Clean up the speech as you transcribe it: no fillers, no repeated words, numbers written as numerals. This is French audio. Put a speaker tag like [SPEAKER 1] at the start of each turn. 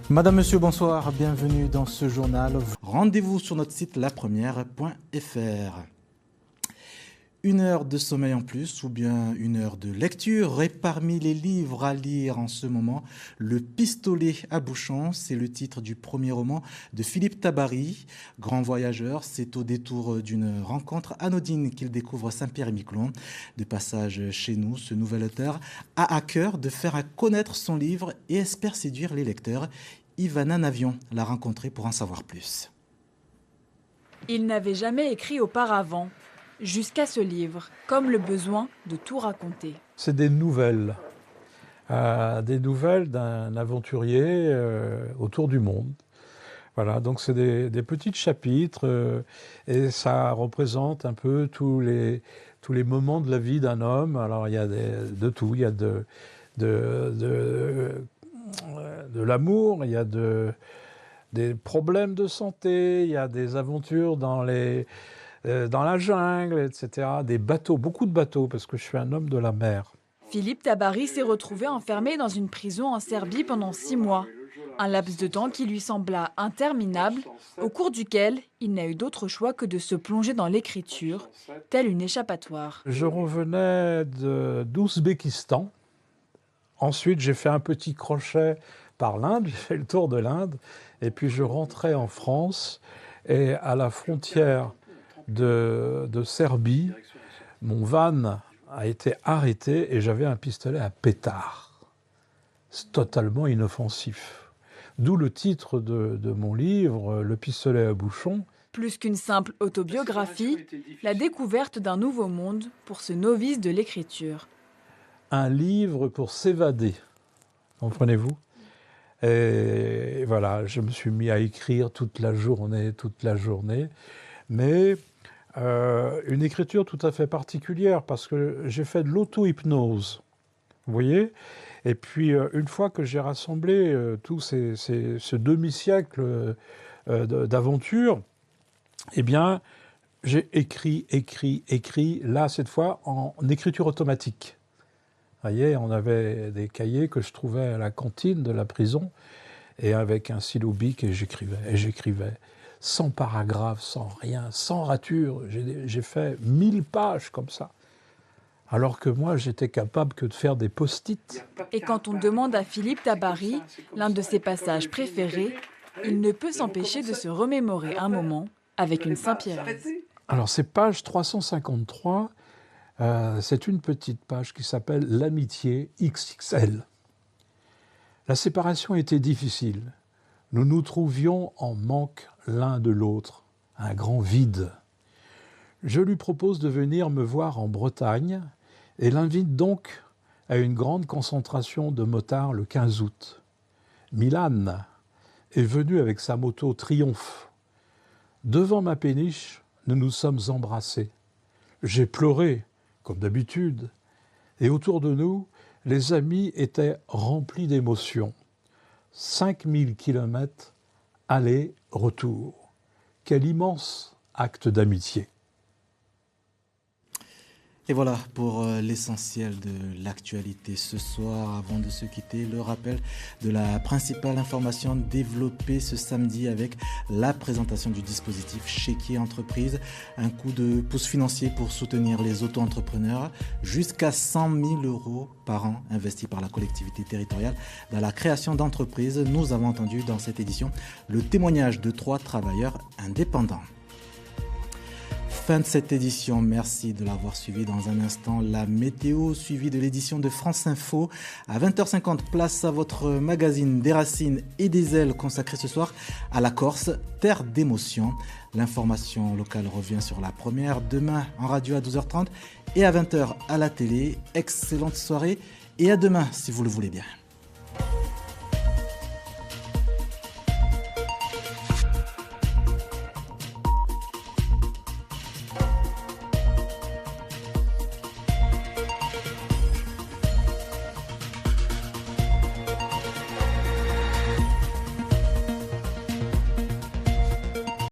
[SPEAKER 1] Madame, Monsieur, bonsoir, bienvenue dans ce journal. Rendez-vous sur notre site lapremière.fr. 1 heure de sommeil en plus ou bien 1 heure de lecture. Et parmi les livres à lire en ce moment, Le pistolet à bouchon, c'est le titre du premier roman de Philippe Tabary. Grand voyageur, c'est au détour d'une rencontre anodine qu'il découvre Saint-Pierre-et-Miquelon. De passage chez nous, ce nouvel auteur a à cœur de faire connaître son livre et espère séduire les lecteurs. Ivana Navion l'a rencontré pour en savoir plus.
[SPEAKER 2] Il n'avait jamais écrit auparavant. Jusqu'à ce livre, comme le besoin de tout raconter.
[SPEAKER 3] C'est des nouvelles d'un aventurier autour du monde. Voilà, donc c'est des petits chapitres et ça représente un peu tous les moments de la vie d'un homme. Alors il y a de tout, il y a de l'amour, il y a des problèmes de santé, il y a des aventures dans la jungle, etc. Des bateaux, beaucoup de bateaux, parce que je suis un homme de la mer.
[SPEAKER 2] Philippe Tabary s'est retrouvé enfermé dans une prison en Serbie pendant 6 mois. Un laps de temps qui lui sembla interminable, au cours duquel il n'a eu d'autre choix que de se plonger dans l'écriture, telle une échappatoire.
[SPEAKER 3] Je revenais d'Ouzbékistan. Ensuite, j'ai fait un petit crochet par l'Inde, j'ai fait le tour de l'Inde. Et puis je rentrais en France et à la frontière de Serbie, mon van a été arrêté et j'avais un pistolet à pétard. C'est totalement inoffensif. D'où le titre de mon livre, Le pistolet à bouchon.
[SPEAKER 2] Plus qu'une simple autobiographie, la découverte d'un nouveau monde pour ce novice de l'écriture.
[SPEAKER 3] Un livre pour s'évader, comprenez-vous ? Et voilà, je me suis mis à écrire toute la journée. Mais une écriture tout à fait particulière parce que j'ai fait de l'auto-hypnose, vous voyez ? Et puis une fois que j'ai rassemblé tout ce demi-siècle d'aventure, eh bien j'ai écrit, là cette fois en écriture automatique. Vous voyez, on avait des cahiers que je trouvais à la cantine de la prison et avec un stylo bic et j'écrivais. Sans paragraphe, sans rien, sans rature. J'ai fait 1000 pages comme ça. Alors que moi, j'étais capable que de faire des post-it.
[SPEAKER 2] Et quand on demande à Philippe Tabary l'un de ses passages préférés, il ne peut s'empêcher de se remémorer un moment avec une Saint-Pierre.
[SPEAKER 3] Alors, c'est page 353. C'est une petite page qui s'appelle « L'amitié XXL ». La séparation était difficile. Nous nous trouvions en manque l'un de l'autre, un grand vide. Je lui propose de venir me voir en Bretagne et l'invite donc à une grande concentration de motards le 15 août. Milan est venu avec sa moto Triomphe. Devant ma péniche, nous nous sommes embrassés. J'ai pleuré, comme d'habitude, et autour de nous, les amis étaient remplis d'émotions. 5000 kilomètres, aller-retour. Quel immense acte d'amitié.
[SPEAKER 1] Et voilà pour l'essentiel de l'actualité ce soir. Avant de se quitter, le rappel de la principale information développée ce samedi avec la présentation du dispositif Chéquier Entreprise. Un coup de pouce financier pour soutenir les auto-entrepreneurs. Jusqu'à 100 000 € par an investis par la collectivité territoriale dans la création d'entreprises. Nous avons entendu dans cette édition le témoignage de 3 travailleurs indépendants. Fin de cette édition, merci de l'avoir suivi. Dans un instant, la météo suivie de l'édition de France Info. À 20h50, place à votre magazine des racines et des ailes consacré ce soir à la Corse, terre d'émotion. L'information locale revient sur la première demain en radio à 12h30 et à 20h à la télé. Excellente soirée et à demain si vous le voulez bien.